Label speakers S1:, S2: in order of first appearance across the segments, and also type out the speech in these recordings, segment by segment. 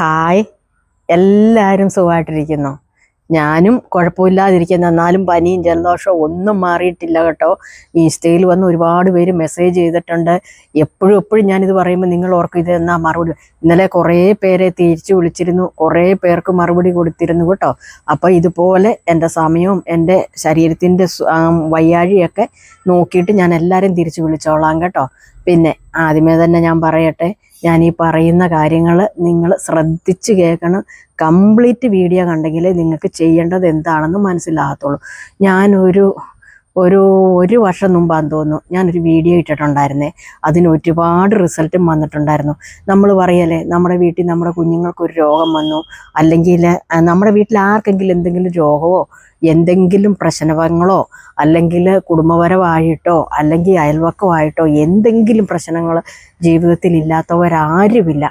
S1: Hi, എല്ലാവരും സുഖമായിട്ടിരിക്കുന്നു. ഞാനും കുഴപ്പമില്ലാതിരിക്കുന്നു. എന്നാലും പനിയും ജലദോഷവും ഒന്നും മാറിയിട്ടില്ല കേട്ടോ. ഇൻസ്റ്റയിൽ വന്ന് ഒരുപാട് പേര് മെസ്സേജ് ചെയ്തിട്ടുണ്ട്. എപ്പോഴും ഞാനിത് പറയുമ്പോൾ നിങ്ങൾ ഓർക്കും ഇത് എന്നാ മറുപടി. ഇന്നലെ കുറേ പേരെ തിരിച്ചു വിളിച്ചിരുന്നു, കുറേ പേർക്ക് മറുപടി കൊടുത്തിരുന്നു കേട്ടോ. അപ്പോൾ ഇതുപോലെ എൻ്റെ സമയവും എൻ്റെ ശരീരത്തിൻ്റെ വയ്യാഴിയൊക്കെ നോക്കിയിട്ട് ഞാൻ എല്ലാവരും തിരിച്ചു വിളിച്ചോളാം കേട്ടോ. പിന്നെ ആദ്യമേ തന്നെ ഞാൻ പറയട്ടെ, ഞാൻ ഈ പറയുന്ന കാര്യങ്ങൾ നിങ്ങൾ ശ്രദ്ധിച്ച് കേൾക്കണം. കംപ്ലീറ്റ് വീഡിയോ കണ്ടെങ്കിലേ നിങ്ങൾക്ക് ചെയ്യേണ്ടത് എന്താണെന്ന് മനസ്സിലാകത്തുള്ളൂ. ഞാനൊരു ഒരു വർഷം മുമ്പാന്ന് തോന്നുന്നു ഞാനൊരു വീഡിയോ ഇട്ടിട്ടുണ്ടായിരുന്നേ. അതിന് ഒരുപാട് റിസൾട്ടും വന്നിട്ടുണ്ടായിരുന്നു. നമ്മൾ പറയല്ലേ, നമ്മുടെ വീട്ടിൽ നമ്മുടെ കുഞ്ഞുങ്ങൾക്കൊരു രോഗം വന്നു, അല്ലെങ്കിൽ നമ്മുടെ വീട്ടിൽ ആർക്കെങ്കിലും എന്തെങ്കിലും രോഗമോ എന്തെങ്കിലും പ്രശ്നങ്ങളോ അല്ലെങ്കിൽ കുടുംബപരമായിട്ടോ അല്ലെങ്കിൽ അയൽവക്കമായിട്ടോ എന്തെങ്കിലും പ്രശ്നങ്ങൾ ജീവിതത്തിൽ ഇല്ലാത്തവരാരുമില്ല.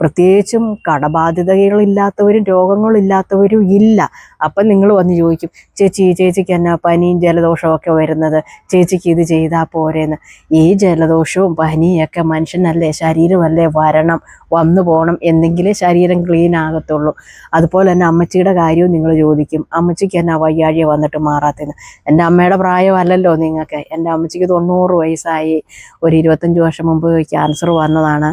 S1: പ്രത്യേകിച്ചും കടബാധ്യതകളില്ലാത്തവരും രോഗങ്ങളില്ലാത്തവരും ഇല്ല. അപ്പം നിങ്ങൾ വന്ന് ചോദിക്കും, ചേച്ചിക്ക് എന്നാ പനിയും ജലദോഷമൊക്കെ വരുന്നത്, ചേച്ചിക്ക് ഇത് ചെയ്താൽ പോരേന്ന്. ഈ ജലദോഷവും പനിയൊക്കെ മനുഷ്യനല്ലേ, ശരീരമല്ലേ, വന്നു പോകണം, എന്തെങ്കിലേ ശരീരം ക്ലീൻ ആകത്തുള്ളൂ. അതുപോലെ തന്നെ അമ്മച്ചിയുടെ കാര്യവും നിങ്ങൾ ചോദിക്കും, അമ്മച്ചിക്ക് എന്നാ വയ്യാഴിയ വന്നിട്ട് മാറാത്തതെന്ന്. എൻ്റെ അമ്മയുടെ പ്രായമല്ലല്ലോ നിങ്ങൾക്ക്. എൻ്റെ അമ്മച്ചിക്ക് 90 വയസ്സായി. ഒരു 25 വർഷം മുമ്പ് ക്യാൻസർ വന്നതാണ്.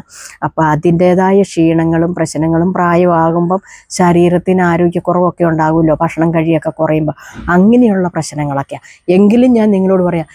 S1: അപ്പോൾ അതിൻ്റേതായ ക്ഷീണങ്ങളും പ്രശ്നങ്ങളും പ്രായമാകുമ്പം ശരീരത്തിന് ആരോഗ്യക്കുറവൊക്കെ ഉണ്ടാകുമല്ലോ, ഭക്ഷണം കഴിയൊക്കെ കുറയുമ്പോൾ. അങ്ങനെയുള്ള പ്രശ്നങ്ങളൊക്കെ എങ്കിലും ഞാൻ നിങ്ങളോട് പറയാം,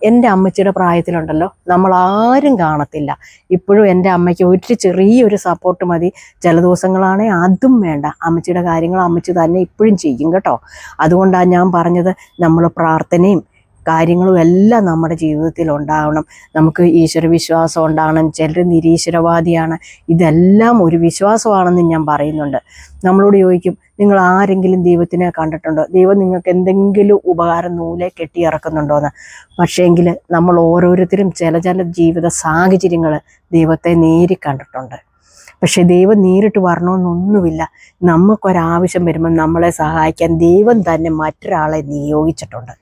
S1: എൻ്റെ അമ്മച്ചിയുടെ പ്രായത്തിലുണ്ടല്ലോ നമ്മളാരും കാണത്തില്ല. ഇപ്പോഴും എൻ്റെ അമ്മയ്ക്ക് ഒരു ചെറിയൊരു സപ്പോർട്ട് മതി. ചില ദിവസങ്ങളാണെങ്കിൽ അതും വേണ്ട, അമ്മച്ചിയുടെ കാര്യങ്ങൾ അമ്മച്ചി തന്നെ ഇപ്പോഴും ചെയ്യും കേട്ടോ. അതുകൊണ്ടാണ് ഞാൻ പറഞ്ഞത്, നമ്മൾ പ്രാർത്ഥനയും കാര്യങ്ങളും എല്ലാം നമ്മുടെ ജീവിതത്തിൽ ഉണ്ടാവണം. നമുക്ക് ഈശ്വര വിശ്വാസം ഉണ്ടാകണം. ചിലർ നിരീശ്വരവാദിയാണ്. ഇതെല്ലാം ഒരു വിശ്വാസമാണെന്ന് ഞാൻ പറയുന്നുണ്ട്. നമ്മളോട് ചോദിക്കും, നിങ്ങൾ ആരെങ്കിലും ദൈവത്തിനെ കണ്ടിട്ടുണ്ടോ? ദൈവം നിങ്ങൾക്ക് എന്തെങ്കിലും ഉപകാരം നൂലെ കെട്ടിയിറക്കുന്നുണ്ടോയെന്ന്. പക്ഷേങ്കിൽ നമ്മൾ ഓരോരുത്തരും ചില ജീവിത സാഹചര്യങ്ങൾ ദൈവത്തെ നേരി കണ്ടിട്ടുണ്ട്. പക്ഷെ ദൈവം നേരിട്ട് വരണമെന്നൊന്നുമില്ല. നമുക്കൊരാവശ്യം വരുമ്പോൾ നമ്മളെ സഹായിക്കാൻ ദൈവം തന്നെ മറ്റൊരാളെ നിയോഗിച്ചിട്ടുണ്ട്.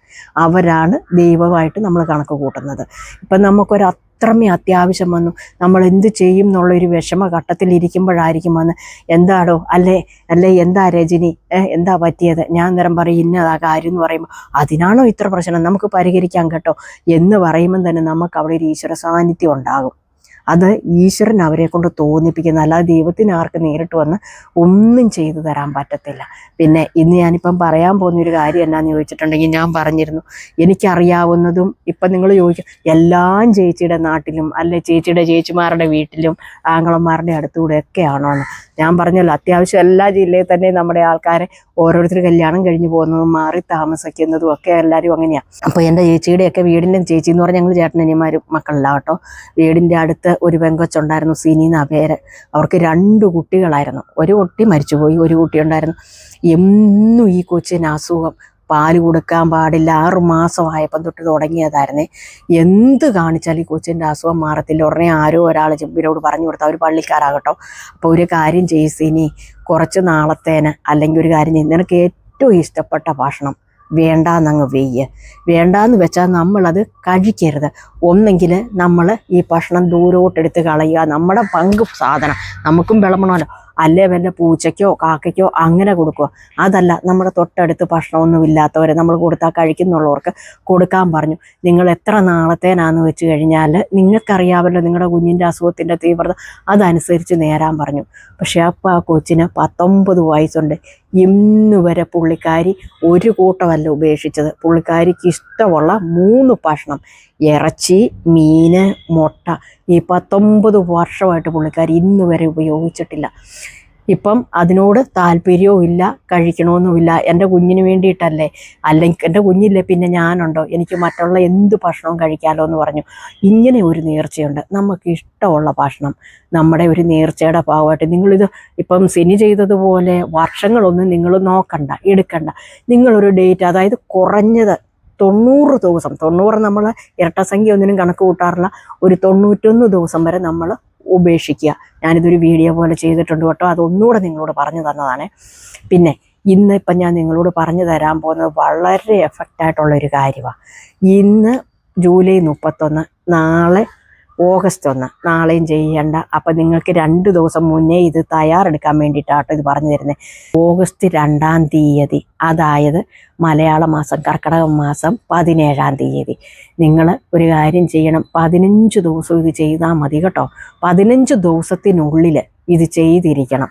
S1: അവരാണ് ദൈവമായിട്ട് നമ്മൾ കണക്ക് കൂട്ടുന്നത്. ഇപ്പം നമുക്കൊരത്രമേ അത്യാവശ്യം വന്നു, നമ്മൾ എന്ത് ചെയ്യും എന്നുള്ളൊരു വിഷമഘട്ടത്തിലിരിക്കുമ്പോഴായിരിക്കും വന്ന്, എന്താടോ അല്ലേ എന്താ രജനി, എന്താ പറ്റിയത്? ഞാൻ നേരം പറയും ഇന്നതാ കാര്യം എന്ന് പറയുമ്പോൾ, അതിനാണോ ഇത്ര പ്രശ്നം, നമുക്ക് പരിഹരിക്കാം കേട്ടോ എന്ന് പറയുമ്പം തന്നെ നമുക്ക് അവിടെ ഒരു ഈശ്വര സാന്നിധ്യം ഉണ്ടാകും. അത് ഈശ്വരൻ അവരെ കൊണ്ട് തോന്നിപ്പിക്കുന്ന, അല്ലാതെ ദൈവത്തിന് ആർക്ക് നേരിട്ട് വന്ന് ഒന്നും ചെയ്തു തരാൻ പറ്റത്തില്ല. പിന്നെ ഇന്ന് ഞാനിപ്പം പറയാൻ പോകുന്നൊരു കാര്യം എന്നാന്ന് ചോദിച്ചിട്ടുണ്ടെങ്കിൽ, ഞാൻ പറഞ്ഞിരുന്നു എനിക്കറിയാവുന്നതും. ഇപ്പം നിങ്ങൾ ചോദിക്കും, എല്ലാം ചേച്ചിയുടെ നാട്ടിലും അല്ലെ ചേച്ചിയുടെ ചേച്ചിമാരുടെ വീട്ടിലും ആങ്ങളന്മാരുടെ അടുത്തുകൂടെ ഒക്കെയാണോ എന്ന്. ഞാൻ പറഞ്ഞല്ലോ, അത്യാവശ്യം എല്ലാ ജില്ലയിൽ തന്നെ നമ്മുടെ ആൾക്കാരെ ഓരോരുത്തർ കല്യാണം കഴിഞ്ഞ് പോകുന്നതും മാറി താമസിക്കുന്നതും ഒക്കെ എല്ലാവരും അങ്ങനെയാണ്. അപ്പോൾ എൻ്റെ ചേച്ചിയുടെയൊക്കെ വീടിൻ്റെ, ചേച്ചി എന്ന് പറഞ്ഞാൽ ഞങ്ങൾ ചേട്ടനനിയന്മാരും മക്കളല്ല കേട്ടോ, വീടിൻ്റെ അടുത്ത് ഒരു പെങ്കൊച്ചുണ്ടായിരുന്നു, സിനി എന്നാ പേര്. അവർക്ക് 2 കുട്ടികളായിരുന്നു. ഒരു കുട്ടി മരിച്ചുപോയി, ഒരു കുട്ടി ഉണ്ടായിരുന്നു. എന്നും ഈ കൊച്ചിന് അസുഖം, പാല് കൊടുക്കാൻ പാടില്ല. 6 മാസമായപ്പം തൊട്ട് തുടങ്ങിയതായിരുന്നേ. എന്ത് കാണിച്ചാലും ഈ കൊച്ചിൻ്റെ അസുഖം മാറത്തില്ല. ഉടനെ ആരോ ഒരാൾ ഇവരോട് പറഞ്ഞു കൊടുത്താൽ, അവർ പള്ളിക്കാരാകട്ടോ, അപ്പോൾ ഒരു കാര്യം ചെയ്സിനി, കുറച്ച് നാളത്തേന് അല്ലെങ്കിൽ ഒരു കാര്യം ചെയ്യും, നിനക്ക് ഏറ്റവും ഇഷ്ടപ്പെട്ട ഭക്ഷണം വേണ്ടാന്നങ്ങ് വെയ്യ്. വേണ്ടാന്ന് വെച്ചാൽ നമ്മളത് കഴിക്കരുത്. ഒന്നെങ്കിൽ നമ്മൾ ഈ ഭക്ഷണം ദൂരോട്ടെടുത്ത് കളയുക, നമ്മുടെ പങ്ക് സാധനം നമുക്കും വിളമ്പണമല്ലോ. അല്ലേ വല്ല പൂച്ചയ്ക്കോ കാക്കയ്ക്കോ അങ്ങനെ കൊടുക്കുക. അതല്ല, നമ്മുടെ തൊട്ടടുത്ത് ഭക്ഷണമൊന്നും ഇല്ലാത്തവരെ നമ്മൾ കൊടുത്താൽ കഴിക്കുന്നുള്ളവർക്ക് കൊടുക്കാൻ പറഞ്ഞു. നിങ്ങൾ എത്ര നാളത്തേനാന്ന് വെച്ച് കഴിഞ്ഞാൽ നിങ്ങൾക്കറിയാമല്ലോ നിങ്ങളുടെ കുഞ്ഞിൻ്റെ അസുഖത്തിൻ്റെ തീവ്രത, അതനുസരിച്ച് നേരാൻ പറഞ്ഞു. പക്ഷേ അപ്പോൾ ആ കൊച്ചിന് 19 വയസ്സുണ്ട്. ഇന്ന് വരെ പുള്ളിക്കാരി ഒരു കൂട്ടമല്ല ഉപേക്ഷിച്ചത്. പുള്ളിക്കാരിക്ക് ഇഷ്ടമുള്ള 3 ഭക്ഷണം, ഇറച്ചി, മീൻ, മുട്ട, ഈ 19 വർഷമായിട്ട് പുള്ളിക്കാരി ഇന്ന് വരെ ഉപയോഗിച്ചിട്ടില്ല. ഇപ്പം അതിനോട് താല്പര്യവും ഇല്ല, കഴിക്കണമെന്നുമില്ല. എൻ്റെ കുഞ്ഞിന് വേണ്ടിയിട്ടല്ലേ, അല്ലെങ്കിൽ എൻ്റെ കുഞ്ഞില്ലേ പിന്നെ ഞാനുണ്ടോ, എനിക്ക് മറ്റുള്ള എന്ത് ഭക്ഷണവും കഴിക്കാമല്ലോ എന്ന് പറഞ്ഞു. ഇങ്ങനെ ഒരു നേർച്ചയുണ്ട്, നമുക്ക് ഇഷ്ടമുള്ള ഭക്ഷണം നമ്മുടെ ഒരു നേർച്ചയുടെ ഭാഗമായിട്ട്. നിങ്ങളിത് ഇപ്പം സിനി ചെയ്തതുപോലെ വർഷങ്ങളൊന്നും നിങ്ങൾ നോക്കണ്ട, എടുക്കണ്ട. നിങ്ങളൊരു ഡേറ്റ്, അതായത് കുറഞ്ഞത് 90 ദിവസം, 90 നമ്മൾ ഇരട്ടസംഖ്യ ഒന്നിനും കണക്ക് കൂട്ടാറില്ല, ഒരു 91 ദിവസം വരെ നമ്മൾ ഉപേക്ഷിക്കുക. ഞാനിതൊരു വീഡിയോ പോലെ ചെയ്തിട്ടുണ്ട് കേട്ടോ, അതൊന്നുകൂടെ നിങ്ങളോട് പറഞ്ഞു തന്നതാണ്. പിന്നെ ഇന്നിപ്പം ഞാൻ നിങ്ങളോട് പറഞ്ഞു തരാൻ പോകുന്നത് വളരെ എഫക്റ്റായിട്ടുള്ളൊരു കാര്യമാണ്. ഇന്ന് ജൂലൈ 31, നാളെ ഓഗസ്റ്റ് 1 നാളെയും ചെയ്യണ്ട. അപ്പം നിങ്ങൾക്ക് 2 ദിവസം മുന്നേ ഇത് തയ്യാറെടുക്കാൻ വേണ്ടിയിട്ടാട്ടോ ഇത് പറഞ്ഞു തരുന്നത്. ഓഗസ്റ്റ് 2-ാം തീയതി, അതായത് മലയാള മാസം കർക്കിടക മാസം 17-ാം തീയതി നിങ്ങൾ ഒരു കാര്യം ചെയ്യണം. 15 ദിവസം ഇത് ചെയ്താൽ മതി കേട്ടോ. 15 ദിവസത്തിനുള്ളിൽ ഇത് ചെയ്തിരിക്കണം.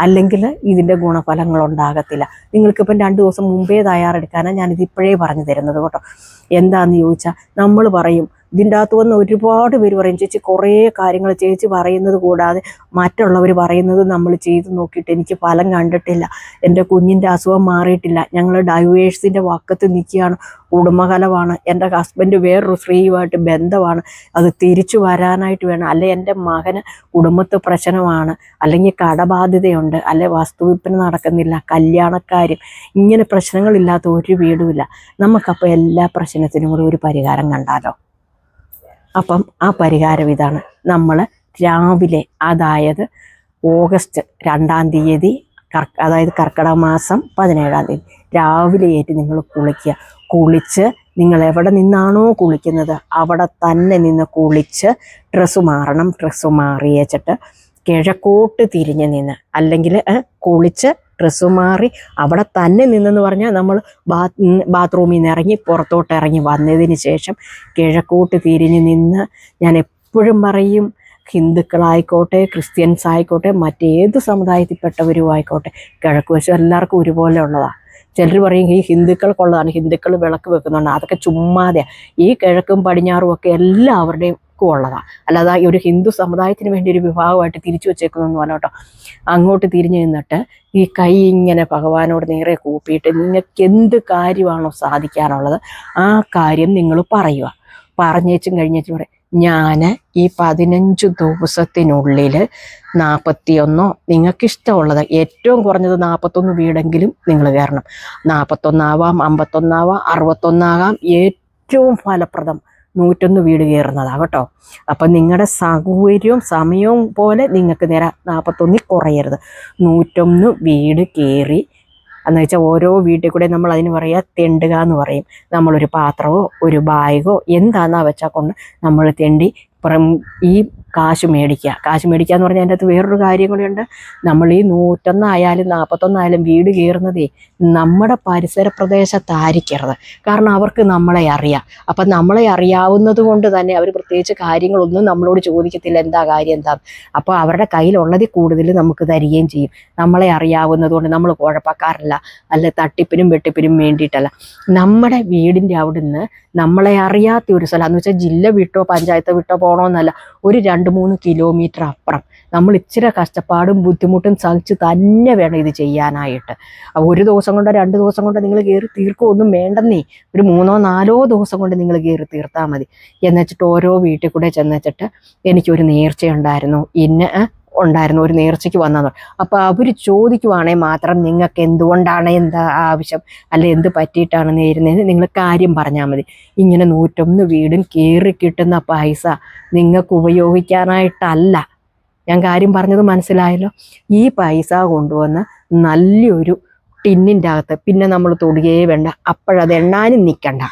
S1: അല്ലെങ്കിൽ ഇതിൻ്റെ ഗുണഫലങ്ങൾ ഉണ്ടാകത്തില്ല. നിങ്ങൾക്കിപ്പം 2 ദിവസം മുമ്പേ തയ്യാറെടുക്കാനാണ് ഞാനിത് ഇപ്പോഴേ പറഞ്ഞു തരുന്നത് കേട്ടോ. എന്താണെന്ന് ചോദിച്ചാൽ, നമ്മൾ പറയും ഇതിൻ്റെ അകത്ത് വന്ന് ഒരുപാട് പേര് പറയും, ചേച്ചി കുറേ കാര്യങ്ങൾ ചേച്ചി പറയുന്നത് കൂടാതെ മറ്റുള്ളവർ പറയുന്നത് നമ്മൾ ചെയ്ത് നോക്കിയിട്ട് എനിക്ക് ഫലം കണ്ടിട്ടില്ല, എൻ്റെ കുഞ്ഞിൻ്റെ അസുഖം മാറിയിട്ടില്ല, ഞങ്ങൾ ഡൈവേഴ്സിൻ്റെ വക്കത്ത് നിൽക്കുകയാണ്, കുടുംബകലമാണ്, എൻ്റെ ഹസ്ബൻഡ് വേറൊരു സ്ത്രീയുമായിട്ട് ബന്ധമാണ്, അത് തിരിച്ചു വരാനായിട്ട് വേണം, അല്ലെ എൻ്റെ മകന് കുടുംബത്ത് പ്രശ്നമാണ്, അല്ലെങ്കിൽ കടബാധ്യതയുണ്ട്, അല്ലെ വസ്തുവിൽപ്പന നടക്കുന്നില്ല, കല്യാണക്കാരും, ഇങ്ങനെ പ്രശ്നങ്ങളില്ലാത്ത ഒരു വീടുമില്ല. നമുക്കപ്പോൾ എല്ലാ പ്രശ്നത്തിനും കൂടി ഒരു പരിഹാരം കണ്ടാലോ? അപ്പം ആ പരിഹാരം ഇതാണ്. നമ്മൾ രാവിലെ, അതായത് ഓഗസ്റ്റ് 2-ാം തീയതി, അതായത് കർക്കിടക മാസം 17-ാം തീയതി രാവിലെ ആയിട്ട് നിങ്ങൾ കുളിക്കുക. കുളിച്ച് നിങ്ങൾ എവിടെ നിന്നാണോ കുളിക്കുന്നത് അവിടെ തന്നെ നിന്ന് കുളിച്ച് ഡ്രസ്സ് മാറണം. ഡ്രസ്സ് മാറിയേച്ചിട്ട് കിഴക്കോട്ട് തിരിഞ്ഞ് നിന്ന്, അല്ലെങ്കിൽ കുളിച്ച് ഡ്രസ്സ് മാറി അവിടെ തന്നെ നിന്നെന്ന് പറഞ്ഞാൽ നമ്മൾ ബാത്റൂമിൽ നിന്ന് ഇറങ്ങി പുറത്തോട്ട് ഇറങ്ങി വന്നതിന് ശേഷം കിഴക്കോട്ട് തിരിഞ്ഞ് നിന്ന്, ഞാൻ എപ്പോഴും പറയും, ഹിന്ദുക്കളായിക്കോട്ടെ ക്രിസ്ത്യൻസ് ആയിക്കോട്ടെ മറ്റേത് സമുദായത്തിൽപ്പെട്ടവരും ആയിക്കോട്ടെ, കിഴക്ക് വശം എല്ലാവർക്കും ഒരുപോലെ ഉള്ളതാണ്. ചിലർ പറയും ഈ ഹിന്ദുക്കൾക്കുള്ളതാണ്, ഹിന്ദുക്കൾ വിളക്ക് വെക്കുന്നുണ്ട്, അതൊക്കെ ചുമ്മാതെ. ഈ കിഴക്കും പടിഞ്ഞാറും ഒക്കെ എല്ലാവരുടെയും ഉള്ളതാണ്. അല്ലാതെ ഒരു ഹിന്ദു സമുദായത്തിന് വേണ്ടി ഒരു വിഭാഗമായിട്ട് തിരിച്ചു വെച്ചേക്കുന്നൊന്നും അല്ല കേട്ടോ. അങ്ങോട്ട് തിരിഞ്ഞു നിന്നിട്ട് ഈ കൈ ഇങ്ങനെ ഭഗവാനോട് നേരെ കൂപ്പിയിട്ട് നിങ്ങൾക്ക് എന്ത് കാര്യമാണോ സാധിക്കാനുള്ളത് ആ കാര്യം നിങ്ങൾ പറയുക. പറഞ്ഞേച്ചും കഴിഞ്ഞേച്ചും പറയും, ഞാൻ ഈ 15 ദിവസത്തിനുള്ളിൽ 41 നിങ്ങൾക്കിഷ്ടമുള്ളത്, ഏറ്റവും കുറഞ്ഞത് 41 വീടെങ്കിലും നിങ്ങൾ കയറണം. 41 ആവാം, 51 ആവാം, 61 ആകാം. ഏറ്റവും ഫലപ്രദം 101 വീട് കയറുന്നതാണ് കേട്ടോ. അപ്പം നിങ്ങളുടെ സൗകര്യവും സമയവും പോലെ നിങ്ങൾക്ക് നേരെ 41 കുറയരുത്. 101 വീട് കയറി എന്ന് വെച്ചാൽ ഓരോ വീട്ടിൽ കൂടെ നമ്മൾ അതിന് പറയുക തെണ്ടുക എന്ന് പറയും. നമ്മളൊരു പാത്രമോ ഒരു ബാഗോ എന്താണെന്നാ വെച്ചാൽ കൊണ്ട് നമ്മൾ തെണ്ടി ഈ കാശ് മേടിക്കുക. കാശ് മേടിക്കുക എന്ന് പറഞ്ഞാൽ അതിൻ്റെ അകത്ത് വേറൊരു കാര്യം കൂടിയുണ്ട്. നമ്മൾ ഈ 101 ആയാലും 41 ആയാലും വീട് കയറുന്നതേ നമ്മുടെ പരിസര പ്രദേശത്തായിരിക്കരുത്. കാരണം അവർക്ക് നമ്മളെ അറിയാം. അപ്പം നമ്മളെ അറിയാവുന്നത് കൊണ്ട് തന്നെ അവർ പ്രത്യേകിച്ച് കാര്യങ്ങളൊന്നും നമ്മളോട് ചോദിക്കത്തില്ല, എന്താ കാര്യം എന്താ. അപ്പോൾ അവരുടെ കയ്യിലുള്ളതിൽ കൂടുതൽ നമുക്ക് തരികയും ചെയ്യും. നമ്മളെ അറിയാവുന്നത് കൊണ്ട് നമ്മൾ കുഴപ്പക്കാരല്ല, അല്ല തട്ടിപ്പിനും വെട്ടിപ്പിനും വേണ്ടിയിട്ടല്ല. നമ്മുടെ വീടിൻ്റെ അവിടുന്ന് നമ്മളെ അറിയാത്ത ഒരു സ്ഥലം എന്ന് വെച്ചാൽ ജില്ല വിട്ടോ പഞ്ചായത്ത് വിട്ടോ പോകണമെന്നല്ല, ഒരു 2-3 കിലോമീറ്റർ അപ്പുറം നമ്മൾ ഇച്ചിരി കഷ്ടപ്പാടും ബുദ്ധിമുട്ടും സഹിച്ച് തന്നെ വേണം ഇത് ചെയ്യാനായിട്ട്. ഒരു ദിവസം കൊണ്ടോ 2 ദിവസം കൊണ്ടോ നിങ്ങൾ കയറി തീർക്കുകയൊന്നും വേണ്ടെന്നേ. ഒരു 3-4 ദിവസം കൊണ്ട് നിങ്ങൾ കയറി തീർത്താൽ മതി. എന്നുവെച്ചിട്ട് ഓരോ വീട്ടിൽ കൂടെ ചെന്നുവെച്ചിട്ട് എനിക്കൊരു നേർച്ചയുണ്ടായിരുന്നു, ഉണ്ടായിരുന്നു, ഒരു നേർച്ചയ്ക്ക് വന്നത്. അപ്പോൾ അവർ ചോദിക്കുവാണെങ്കിൽ മാത്രം നിങ്ങൾക്ക് എന്തുകൊണ്ടാണ്, എന്താ ആവശ്യം, അല്ലെ എന്ത് പറ്റിയിട്ടാണ് നേരുന്നതെന്ന് നിങ്ങൾ കാര്യം പറഞ്ഞാൽ മതി. ഇങ്ങനെ 101 വീടും കയറി കിട്ടുന്ന പൈസ നിങ്ങൾക്ക് ഉപയോഗിക്കാനായിട്ടല്ല. ഞാൻ കാര്യം പറഞ്ഞത് മനസ്സിലായല്ലോ? ഈ പൈസ കൊണ്ടുവന്ന് നല്ലൊരു ടിന്നിൻ്റെ അകത്ത്, പിന്നെ നമ്മൾ തൊടുകയേ വേണ്ട, അപ്പോഴത് എണ്ണാനും നിൽക്കണ്ട.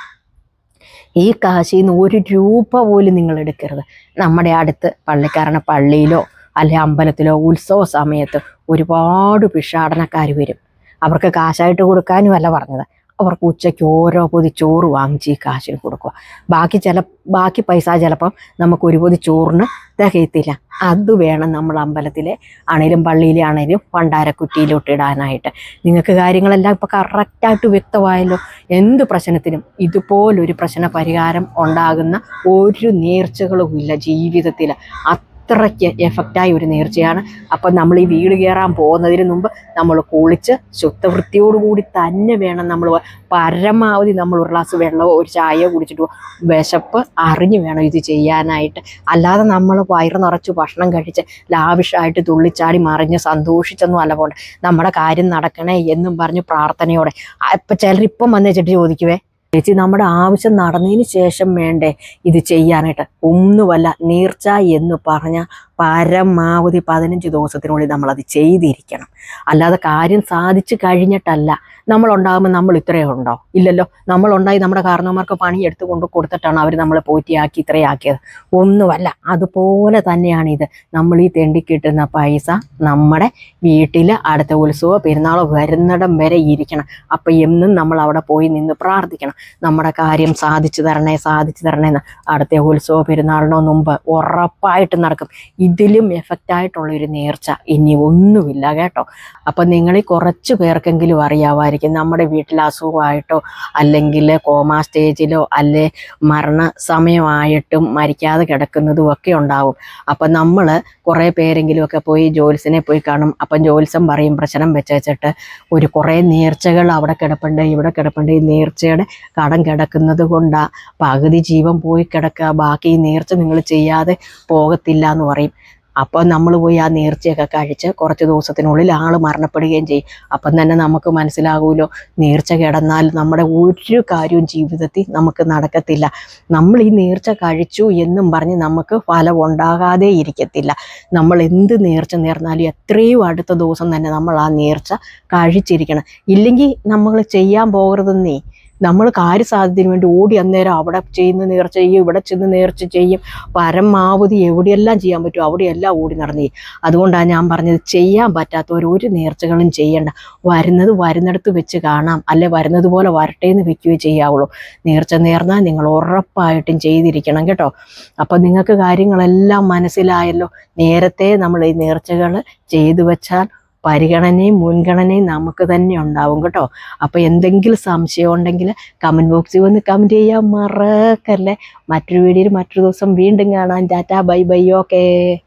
S1: ഈ കാശിൽ നിന്ന് 1 രൂപ പോലും നിങ്ങൾ എടുക്കരുത്. നമ്മുടെ അടുത്ത് പള്ളിയിലോ അല്ലെ അമ്പലത്തിലോ ഉത്സവ സമയത്ത് ഒരുപാട് ഭിക്ഷാടനക്കാർ വരും. അവർക്ക് കാശായിട്ട് കൊടുക്കാനും അല്ല പറഞ്ഞത്, അവർക്ക് ഉച്ചയ്ക്ക് ഓരോ പൊതി ചോറ് വാങ്ങിച്ച് ഈ കാശിന് കൊടുക്കുക. ബാക്കി പൈസ ചിലപ്പം നമുക്ക് ഒരു പൊതി ചോറിന് തികയത്തില്ല. അത് വേണം നമ്മൾ അമ്പലത്തിലെ ആണേലും പള്ളിയിലെ ആണേലും ഭണ്ഡാരക്കുറ്റിയിലോട്ട് ഇടാനായിട്ട്. നിങ്ങൾക്ക് കാര്യങ്ങളെല്ലാം ഇപ്പോൾ കറക്റ്റായിട്ട് വ്യക്തമായല്ലോ. എന്ത് പ്രശ്നത്തിനും ഇതുപോലൊരു പ്രശ്ന പരിഹാരം ഉണ്ടാകുന്ന ഒരു നേർച്ചകളും ഇല്ല ജീവിതത്തിൽ. അത്രയ്ക്ക് എഫക്റ്റായ ഒരു നേർച്ചയാണ്. അപ്പം നമ്മൾ ഈ വീട് കയറാൻ പോകുന്നതിന് മുമ്പ് നമ്മൾ കുളിച്ച് ശുദ്ധവൃത്തിയോടുകൂടി തന്നെ വേണം നമ്മൾ പരമാവധി നമ്മൾ ഒരു ഗ്ലാസ് വെള്ളമോ ഒരു ചായയോ കുടിച്ചിട്ട് വിശപ്പ് അറിഞ്ഞു വേണം ഇത് ചെയ്യാനായിട്ട്. അല്ലാതെ നമ്മൾ വയറ് നിറച്ച് ഭക്ഷണം കഴിച്ച് ലാവിഷായിട്ട് തുള്ളിച്ചാടി മറിഞ്ഞ് സന്തോഷിച്ചൊന്നും അല്ല പോകണ്ട. നമ്മുടെ കാര്യം നടക്കണേ എന്നും പറഞ്ഞ് പ്രാർത്ഥനയോടെ. ഇപ്പം ചിലരിപ്പം വന്ന് വെച്ചിട്ട് ചോദിക്കുവേ, ചേച്ചി നമ്മുടെ ആവശ്യം നടന്നതിന് ശേഷം വേണ്ടേ ഇത് ചെയ്യാനായിട്ട്? ഒന്നുമല്ല, നേർച്ച എന്ന് പറഞ്ഞാൽ പരമാവധി 15 ദിവസത്തിനുള്ളിൽ നമ്മളത് ചെയ്തിരിക്കണം. അല്ലാതെ കാര്യം സാധിച്ചു കഴിഞ്ഞിട്ടല്ല. നമ്മളുണ്ടാകുമ്പോൾ നമ്മൾ ഇത്രയേ ഉണ്ടോ? ഇല്ലല്ലോ. നമ്മളുണ്ടായി നമ്മുടെ കാരണവന്മാർക്ക് പണിയെടുത്ത് കൊണ്ട് കൊടുത്തിട്ടാണ് അവർ നമ്മളെ പോറ്റിയാക്കി ഇത്രയാക്കിയത്. ഒന്നുമല്ല. അതുപോലെ തന്നെയാണ് ഇത്. നമ്മൾ ഈ തെണ്ടി കിട്ടുന്ന പൈസ നമ്മുടെ വീട്ടിൽ അടുത്ത ഉത്സവമോ പെരുന്നാളോ വരുന്നിടം വരെ ഇരിക്കണം. അപ്പം എന്നും നമ്മൾ അവിടെ പോയി നിന്ന് പ്രാർത്ഥിക്കണം, നമ്മുടെ കാര്യം സാധിച്ചു തരണേ സാധിച്ചു തരണേന്ന്. അടുത്ത ഉത്സവമോ പെരുന്നാളിനോ മുമ്പ് ഉറപ്പായിട്ട് നടക്കും. ഇതിലും എഫക്റ്റായിട്ടുള്ളൊരു നേർച്ച ഇനി ഒന്നുമില്ല കേട്ടോ. അപ്പം നിങ്ങളിൽ കുറച്ച് പേർക്കെങ്കിലും അറിയാമായിരിക്കും, നമ്മുടെ വീട്ടിൽ അസുഖമായിട്ടോ അല്ലെങ്കിൽ കോമാ സ്റ്റേജിലോ അല്ലെ മരണ സമയമായിട്ടും മരിക്കാതെ കിടക്കുന്നതും ഒക്കെ ഉണ്ടാവും. അപ്പം നമ്മൾ കുറേ പേരെങ്കിലുമൊക്കെ പോയി ജോത്സ്യനെ പോയി കാണും. അപ്പം ജോത്സ്യം പറയും പ്രശ്നം വെച്ചിട്ട് കുറേ നേർച്ചകൾ അവിടെ കിടപ്പുണ്ട് ഇവിടെ കിടപ്പുണ്ട്. ഈ നേർച്ചയുടെ കടം കിടക്കുന്നത് കൊണ്ടാണ് പകുതി ജീവൻ പോയി കിടക്കുക, ബാക്കി ഈ നേർച്ച നിങ്ങൾ ചെയ്യാതെ പോകത്തില്ല എന്ന് പറയും. അപ്പോൾ നമ്മൾ പോയി ആ നേർച്ചയൊക്കെ കഴിച്ച് കുറച്ച് ദിവസത്തിനുള്ളിൽ ആൾ മരണപ്പെടുകയും ചെയ്യും. അപ്പം തന്നെ നമുക്ക് മനസ്സിലാകുമല്ലോ, നേർച്ച കിടന്നാൽ നമ്മുടെ ഒരു കാര്യവും ജീവിതത്തിൽ നമുക്ക് നടക്കത്തില്ല. നമ്മൾ ഈ നേർച്ച കഴിച്ചു എന്നും പറഞ്ഞ് നമുക്ക് ഫലം ഉണ്ടാകാതെ ഇരിക്കത്തില്ല. നമ്മൾ എന്ത് നേർച്ച നേർന്നാലും എത്രയും അടുത്ത ദിവസം തന്നെ നമ്മൾ ആ നേർച്ച കഴിച്ചിരിക്കണം. ഇല്ലെങ്കിൽ നമ്മൾ ചെയ്യാൻ പോകരുതെന്നേ. നമ്മൾ കാര്യസാധ്യത്തിന് വേണ്ടി ഓടി അന്നേരം അവിടെ ചെയ്യുന്ന നേർച്ച ചെയ്യും, ഇവിടെ ചെന്ന് നേർച്ച ചെയ്യും. പരമാവധി എവിടെയെല്ലാം ചെയ്യാൻ പറ്റും അവിടെയെല്ലാം ഓടി നടന്നു ചെയ്യും. അതുകൊണ്ടാണ് ഞാൻ പറഞ്ഞത്, ചെയ്യാൻ പറ്റാത്തവർ ഒരു നേർച്ചകളും ചെയ്യണ്ട. വരുന്നിടത്ത് വെച്ച് കാണാം, അല്ലെ വരുന്നത് പോലെ വരട്ടെ എന്ന് വെക്കുകയോ ചെയ്യാവുള്ളൂ. നേർച്ച നേർന്നാൽ നിങ്ങൾ ഉറപ്പായിട്ടും ചെയ്തിരിക്കണം കേട്ടോ. അപ്പം നിങ്ങൾക്ക് കാര്യങ്ങളെല്ലാം മനസ്സിലായല്ലോ. നേരത്തെ നമ്മൾ ഈ നേർച്ചകൾ ചെയ്തു വെച്ചാൽ പരിഗണനയും മുൻഗണനയും നമുക്ക് തന്നെ ഉണ്ടാവും കേട്ടോ. അപ്പോൾ എന്തെങ്കിലും സംശയം ഉണ്ടെങ്കിൽ കമൻറ്റ് ബോക്സിൽ വന്ന് കമൻറ്റ് ചെയ്യാൻ മറക്കല്ലേ. മറ്റൊരു വീഡിയോയിൽ മറ്റൊരു ദിവസം വീണ്ടും കാണാം. Tata bye bye. ഓക്കേ.